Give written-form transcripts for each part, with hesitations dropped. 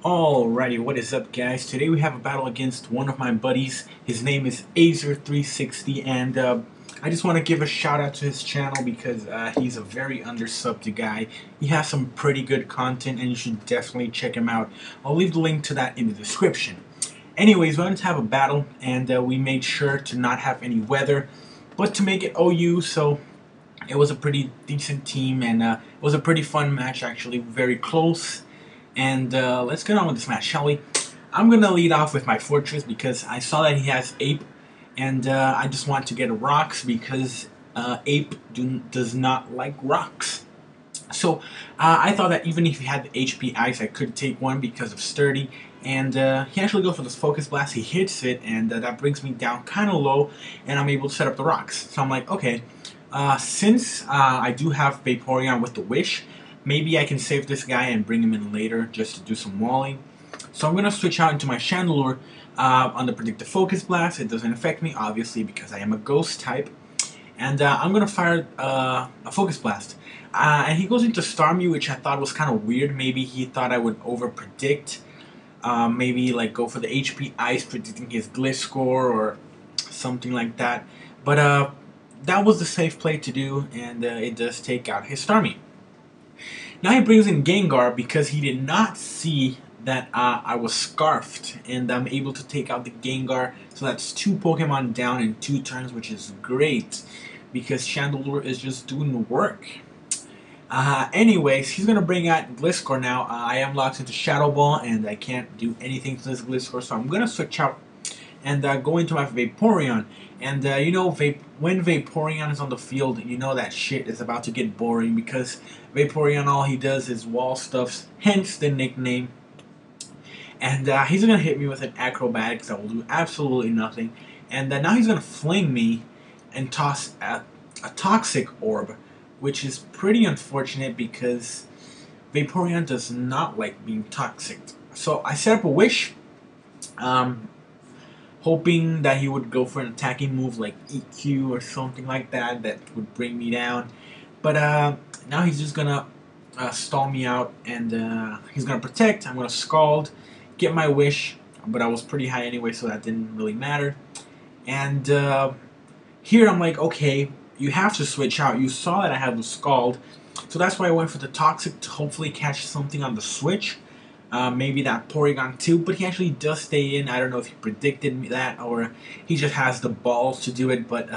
Alrighty, what is up guys? Today we have a battle against one of my buddies. His name is Azer360 and I just want to give a shout out to his channel because he's a very undersubbed guy. He has some pretty good content and you should definitely check him out. I'll leave the link to that in the description. Anyways, we wanted to have a battle and we made sure to not have any weather but to make it OU, so it was a pretty decent team and it was a pretty fun match actually, very close. And let's get on with this match, shall we? I'm going to lead off with my fortress because I saw that he has Ape. And I just want to get rocks because Ape does not like rocks. So I thought that even if he had the HP Ice, I could take one because of Sturdy. And he actually goes for this Focus Blast. He hits it and that brings me down kind of low. And I'm able to set up the rocks. So I'm like, okay, since I do have Vaporeon with the Wish, maybe I can save this guy and bring him in later just to do some walling. So I'm going to switch out into my Chandelure on the Predictive Focus Blast. It doesn't affect me, obviously, because I am a Ghost type. And I'm going to fire a Focus Blast. And he goes into Starmie, which I thought was kind of weird. Maybe he thought I would over-predict. Maybe like go for the HP Ice, predicting his Gliscor or something like that. But that was the safe play to do, and it does take out his Starmie. Now he brings in Gengar because he did not see that I was Scarfed, and I'm able to take out the Gengar. So that's 2 Pokemon down in 2 turns, which is great because Chandelure is just doing the work. Anyways, he's going to bring out Gliscor now. I am locked into Shadow Ball, and I can't do anything to this Gliscor, so I'm going to switch out and go into my Vaporeon. And you know, when Vaporeon is on the field, you know that shit is about to get boring because Vaporeon, all he does is wall stuffs, hence the nickname. And he's going to hit me with an Acrobatics that will do absolutely nothing. And now he's going to fling me and toss a Toxic Orb, which is pretty unfortunate because Vaporeon does not like being toxic. So I set up a Wish, hoping that he would go for an attacking move like EQ or something like that that would bring me down. But now he's just going to stall me out, and he's going to Protect. I'm going to Scald, get my Wish, but I was pretty high anyway, so that didn't really matter. And here I'm like, okay, you have to switch out. You saw that I had the Scald, so that's why I went for the Toxic to hopefully catch something on the switch. Maybe that Porygon 2, but he actually does stay in. I don't know if he predicted me that or he just has the balls to do it, but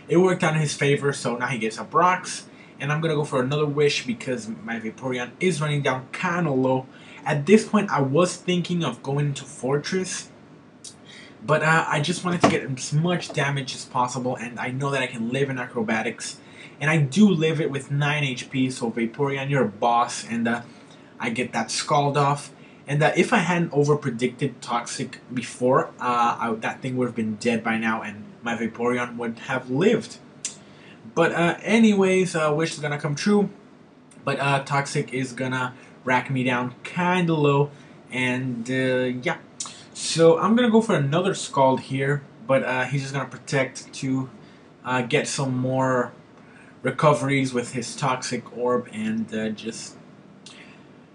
it worked out in his favor, so now he gets up rocks. And I'm going to go for another Wish because my Vaporeon is running down kind of low. At this point, I was thinking of going into Fortress, but I just wanted to get as much damage as possible, and I know that I can live in Acrobatics. And I do live it with 9 HP, so Vaporeon, you're a boss, and I get that Scald off. And if I hadn't over-predicted Toxic before, that thing would have been dead by now, and my Vaporeon would have lived. But anyways, Wish is gonna come true. But Toxic is gonna rack me down kinda low. And yeah. So I'm gonna go for another Scald here. But he's just gonna Protect to get some more recoveries with his Toxic Orb and just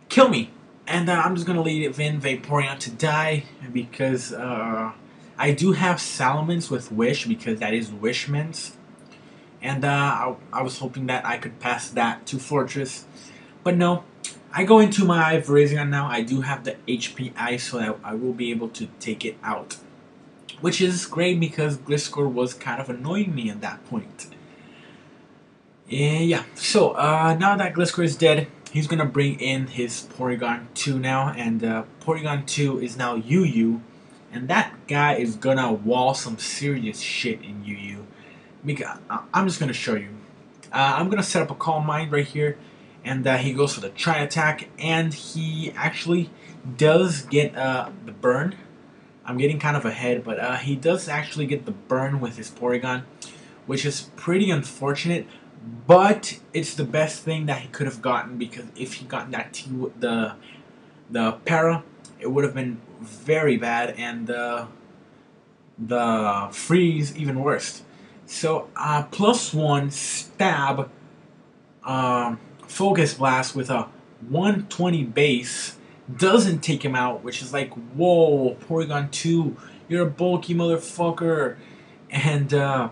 kill me. And I'm just gonna leave in Vaporeon to die because I do have Salamence with Wish because that is Wishman's. And I was hoping that I could pass that to Fortress, but no. I go into my Virizion now. I do have the HP Ice, so that I will be able to take it out, which is great because Gliscor was kind of annoying me at that point. And yeah, so now that Gliscor is dead, he's gonna bring in his Porygon 2 now, and Porygon 2 is now UU, and that guy is gonna wall some serious shit in UU. Because I'm just gonna show you. I'm gonna set up a Calm Mind right here, and he goes for the Tri Attack, and he actually does get the burn. I'm getting kind of ahead, but he does actually get the burn with his Porygon, which is pretty unfortunate. But it's the best thing that he could have gotten, because if he got that the Para, it would have been very bad, and the Freeze even worse. So +1 Stab, Focus Blast with a 120 base doesn't take him out, which is like, whoa, Porygon 2, you're a bulky motherfucker. And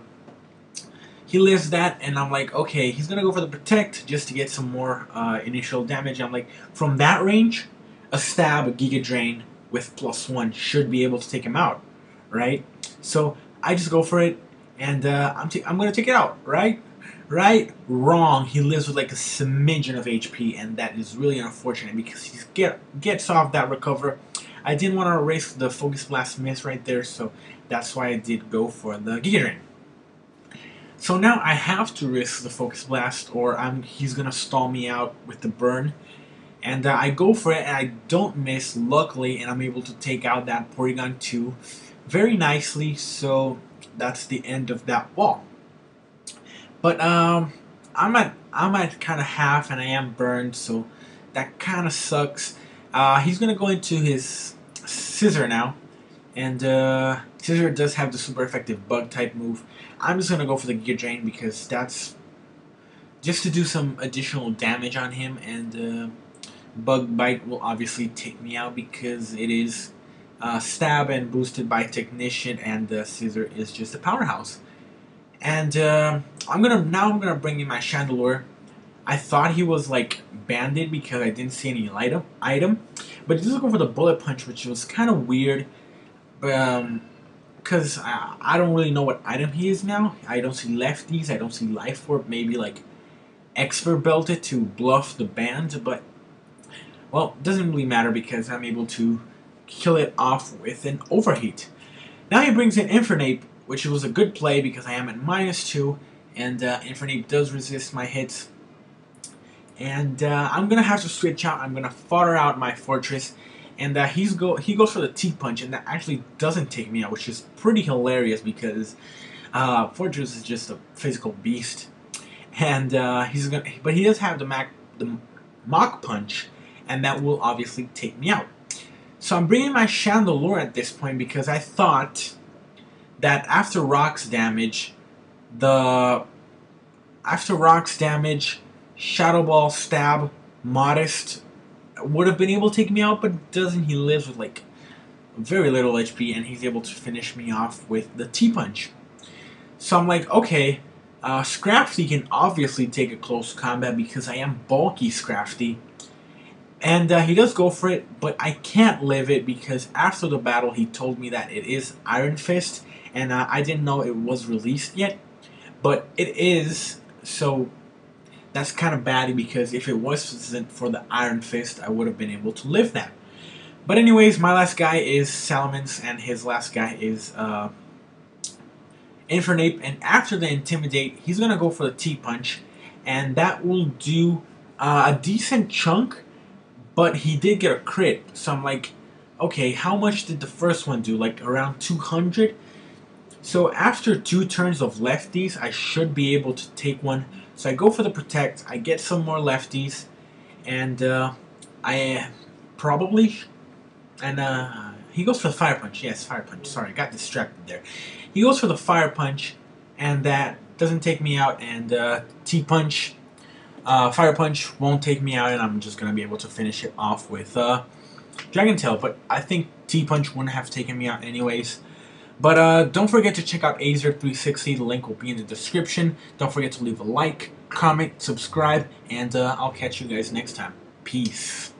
he lives that, and I'm like, okay, he's gonna go for the protect just to get some more initial damage. I'm like, from that range, a stab, a Giga Drain with +1 should be able to take him out, right? So I just go for it, and I'm gonna take it out, right? Right? Wrong. He lives with like a smidgen of HP, and that is really unfortunate because he gets off that recover. I didn't want to erase the Focus Blast miss right there, so that's why I did go for the Giga Drain. So now I have to risk the Focus Blast, or he's gonna stall me out with the burn. And I go for it, and I don't miss, luckily, and I'm able to take out that Porygon 2 very nicely. So that's the end of that wall. But I'm at kind of half, and I am burned, so that kind of sucks. He's gonna go into his Scissor now, and Scissor does have the super effective Bug type move. I'm just gonna go for the Giga Drain because that's just to do some additional damage on him, and Bug Bite will obviously take me out because it is stab and boosted by Technician, and Scissor is just a powerhouse. And I'm gonna bring in my Chandelure. I thought he was like banded because I didn't see any item, but he does go for the Bullet Punch, which was kind of weird. Because I don't really know what item he is now. I don't see lefties, I don't see Life Orb, maybe like Expert Belted to bluff the band, but well, it doesn't really matter because I'm able to kill it off with an Overheat. Now he brings in Infernape, which was a good play because I am at -2, and Infernape does resist my hits. And I'm going to have to switch out. I'm going to fodder out my Fortress. And he goes for the T-Punch, and that actually doesn't take me out, which is pretty hilarious because Fortress is just a physical beast. And but he does have the Mach Punch, and that will obviously take me out. So I'm bringing my Chandelure at this point because I thought that after Rock's damage, Shadow Ball, Stab, Modest would have been able to take me out, but doesn't. He lives with like very little HP, and he's able to finish me off with the T-Punch. So I'm like, okay, Scrafty can obviously take a close combat because I am bulky Scrafty. And he does go for it, but I can't live it because after the battle he told me that it is Iron Fist, and I didn't know it was released yet, but it is, so that's kind of bad because if it wasn't for the Iron Fist, I would have been able to live that. But anyways, my last guy is Salamence, and his last guy is Infernape, and after the Intimidate, he's going to go for the T-Punch, and that will do a decent chunk, but he did get a crit, so I'm like, okay, how much did the first one do? Like around 200? So after 2 turns of lefties, I should be able to take one. So I go for the Protect, I get some more lefties, and I probably, and he goes for the Fire Punch. Yes, Fire Punch. Sorry, I got distracted there. He goes for the Fire Punch, and that doesn't take me out, and T-Punch, Fire Punch won't take me out, and I'm just going to be able to finish it off with Dragon Tail. But I think T-Punch wouldn't have taken me out anyways. But don't forget to check out Azer360. The link will be in the description. Don't forget to leave a like, comment, subscribe, and I'll catch you guys next time. Peace.